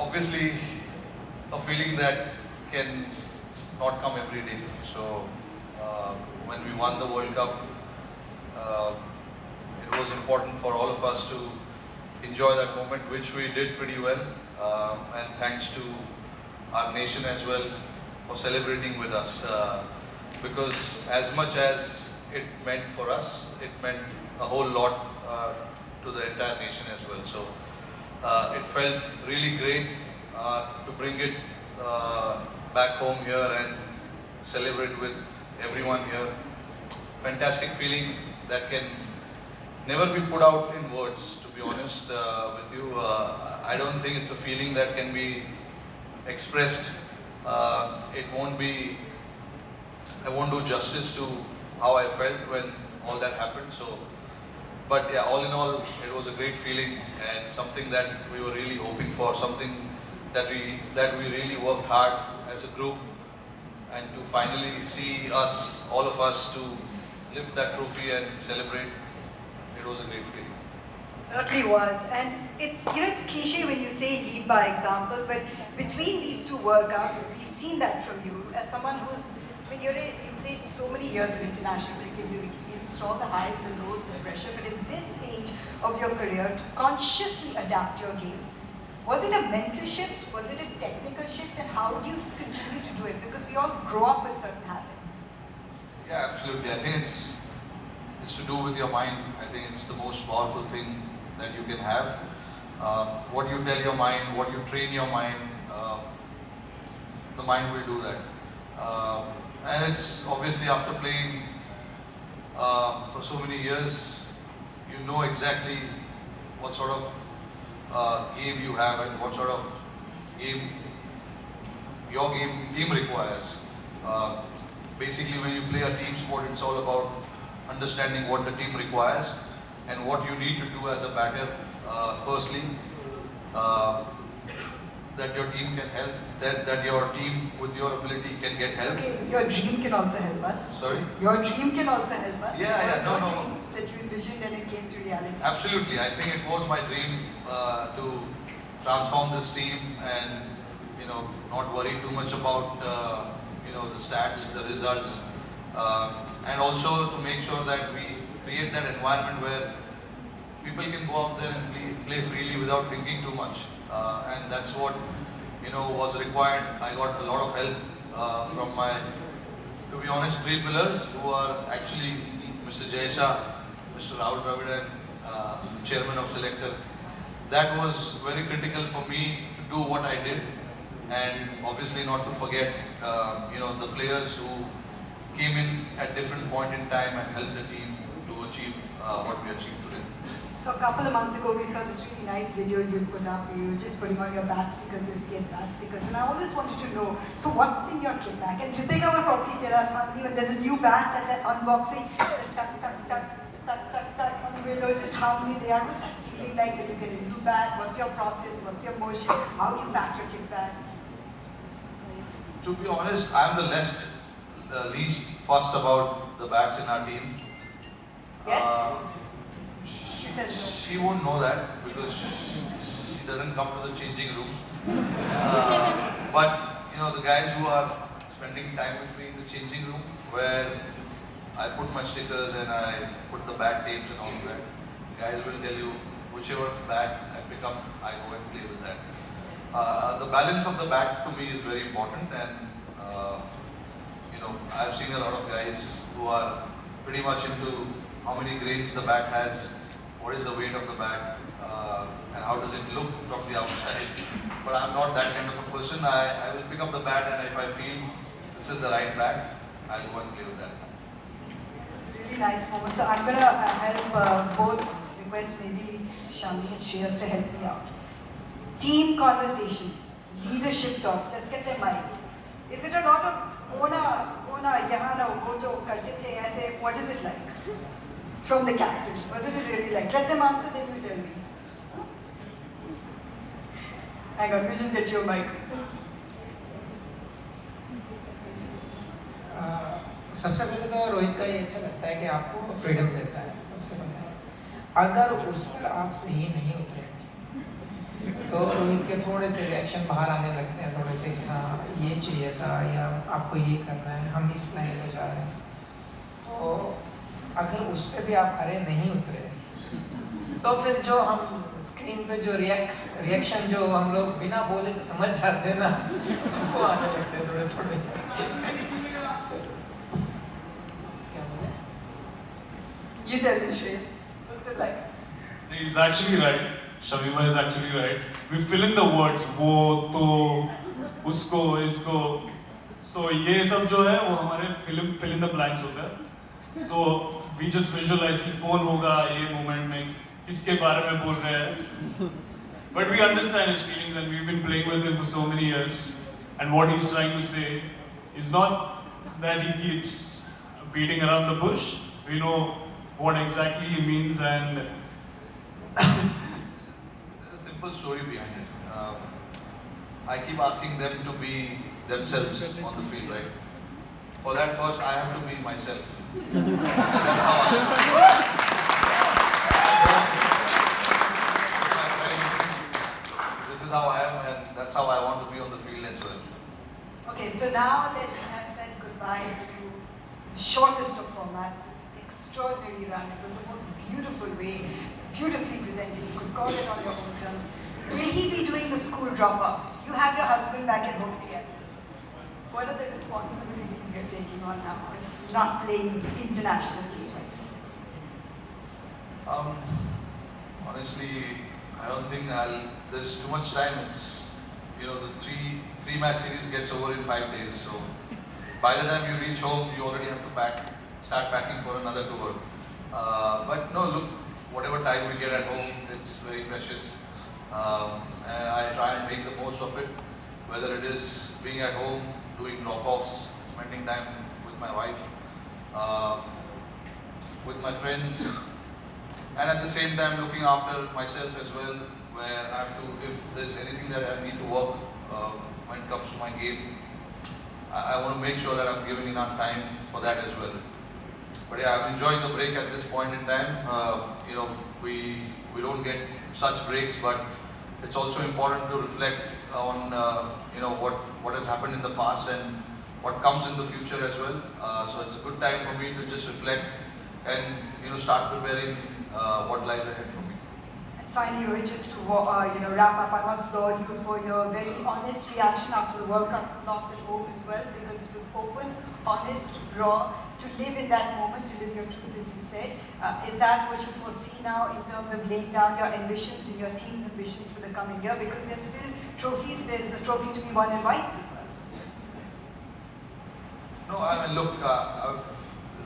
obviously a feeling that can not come every day. So when we won the World Cup, uh, it was important for all of us to enjoy that moment, which we did pretty well. And thanks to our nation as well for celebrating with us. Because as much as it meant for us, it meant a whole lot to the entire nation as well. So it felt really great to bring it back home here and celebrate with everyone here. Fantastic feeling that can never be put out in words, to be honest with you. I don't think it's a feeling that can be expressed. It won't be, I won't do justice to how I felt when all that happened. So, but yeah, all in all, it was a great feeling and something that we were really hoping for, something that we really worked hard as a group, and to finally see us, all of us, to lift that trophy and celebrate. It was a great feeling. Certainly was, and it's it's a cliche when you say lead by example, but between these two World Cups, we've seen that from you as someone who's, you've played so many years of international cricket, you've experienced all the highs, the lows, the pressure, but in this stage of your career, to consciously adapt your game, was it a mental shift? Was it a technical shift? And how do you continue to do it? Because we all grow up with certain habits. Yeah, absolutely. I think it's to do with your mind. I think it's the most powerful thing that you can have. What you tell your mind, what you train your mind, the mind will do that. And it's obviously after playing for so many years, you know exactly what sort of game you have and what sort of game your game requires. Basically, when you play a team sport, it's all about understanding what the team requires and what you need to do as a batter. Firstly, that your team can help, that your team with your ability can get help. Okay, your dream can also help us. Sorry? Your dream can also help us. Yeah, no. Dream that you envisioned and it came to reality. Absolutely. I think it was my dream to transform this team and, not worry too much about, the stats, the results, and also to make sure that we create that environment where people can go out there and play freely without thinking too much. And that's what, was required. I got a lot of help from my, to be honest, three pillars who are actually Mr. Jayasha, Mr. Rahul Dravid, and chairman of Selector. That was very critical for me to do what I did, and obviously not to forget, the players who came in at different point in time and helped the team to achieve what we achieved today. So a couple of months ago, we saw this really nice video you put up. You were just putting on your bat stickers, your CN bat stickers, and I always wanted to know, so what's in your kit bag? And Ritika will probably tell us how many, when there's a new bat and the unboxing, tuck on the window, just how many they are. What's that feeling like when you get a new bat? What's your process? What's your motion? How do you pack your kit bag? To be honest, I'm the least fussed about the bats in our team. Yes? She says no. She won't know that because she doesn't come to the changing room. But the guys who are spending time with me in the changing room, where I put my stickers and I put the bat tapes and all of that, guys will tell you whichever bat I pick up, I go and play with that. The balance of the bat to me is very important, and I've seen a lot of guys who are pretty much into how many grains the bat has, what is the weight of the bat, and how does it look from the outside. But I'm not that kind of a person. I will pick up the bat, and if I feel this is the right bat, I'll go and play with that. It's a really nice moment. So I'm going to help both request maybe Shami and Shreyas to help me out. Team conversations, leadership talks, let's get their minds. Is it a lot of ona, yahana, wojo, karte the aise? What is it like? From the captain, was it really like? Let them answer, then you tell me. Hang on, we'll just get you a mic. सबसे पहले तो रोहित का ये अच्छा लगता है कि आपको फ्रीडम देता है सबसे पहले। अगर उस पर आप सही नहीं उतरे तो रोहित के थोड़े से रिएक्शन बाहर आने लगते हैं, थोड़े से कि हाँ ये चाहिए था या आपको ये करना है, हम इस लाइन में जा रहे हैं। तो अगर उस पर भी आप खरे नहीं उतरे तो फिर जो हम स्क्रीन पे जो रिएक्शन जो हम लोग बिना बोले जो समझ जाते हैं ना, वो आने लगते हैं थोड़े थोड़े। क्या बोले? You tell me, Shreyas. What's it like? He's actually right. Shamima is actually right. We fill in the words वो तो उसको इसको. So ये सब जो है वो हमारे fill in the blanks होता है. तो we just visualize कि कौन होगा ये moment में, किसके बारे में बोल रहे हैं. But we understand his feelings and we've been playing with him for so many years. And what he's trying to say is not that he keeps beating around the bush. We know what exactly he means and There's a simple story behind it. I keep asking them to be themselves on the field, right? For that, first I have to be myself. And that's how I am. With my friends, this is how I am, and that's how I want to be on the field as well. Okay, so now that we have said goodbye to the shortest of formats, extraordinary run, it was the most beautiful way, beautifully presented, you could call it on your own terms. Will he be doing the school drop-offs? You have your husband back at home, yes. What are the responsibilities you're taking on now, not playing international T20s? Honestly, I don't think there's too much time. It's, the three match series gets over in 5 days. So by the time you reach home, you already have to start packing for another tour. But no, look, whatever time we get at home, it's very precious. And I try and make the most of it, whether it is being at home, doing drop-offs, spending time with my wife, with my friends, and at the same time looking after myself as well, where I have to, if there's anything that I need to work when it comes to my game, I want to make sure that I'm giving enough time for that as well. But yeah, I'm enjoying the break at this point in time. We don't get such breaks, but it's also important to reflect on what has happened in the past and what comes in the future as well. So it's a good time for me to just reflect and start preparing what lies ahead for me. And finally, Rohit, just to wrap up, I must laud you for your very honest reaction after the World Cup loss at home as well, because it was open, honest, raw, to live in that moment, to live your truth, as you said. Is that what you foresee now in terms of laying down your ambitions and your team's ambitions for the coming year? Because there's still trophies, there's a trophy to be won in whites as well. No, I mean, look,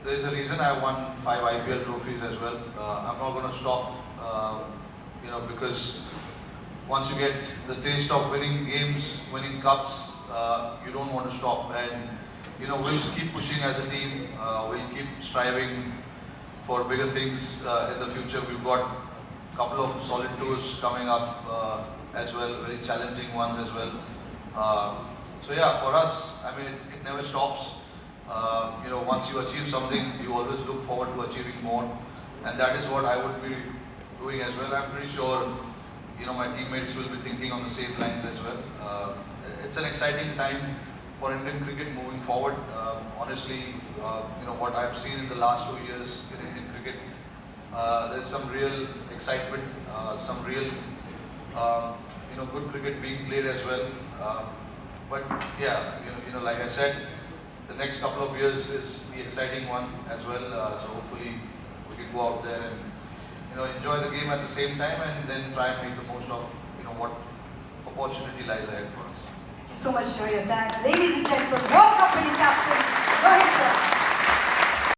there's a reason I won 5 IPL trophies as well. I'm not going to stop, because once you get the taste of winning games, winning cups, you don't want to stop. And, we'll keep pushing as a team. We'll keep striving for bigger things in the future. We've got a couple of solid tours coming up as well, very challenging ones as well. So yeah, for us, I mean, it never stops. Once you achieve something, you always look forward to achieving more, and that is what I would be doing as well. I'm pretty sure, my teammates will be thinking on the same lines as well. It's an exciting time for Indian cricket moving forward. Honestly, what I've seen in the last 2 years in Indian cricket, there's some real excitement, some real, good cricket being played as well. But yeah, like I said, the next couple of years is the exciting one as well. So hopefully we can go out there and enjoy the game at the same time, and then try and make the most of what opportunity lies ahead for us. Thank you so much for your time. Ladies and gentlemen, World Cup winning captain, Rohit Sharma.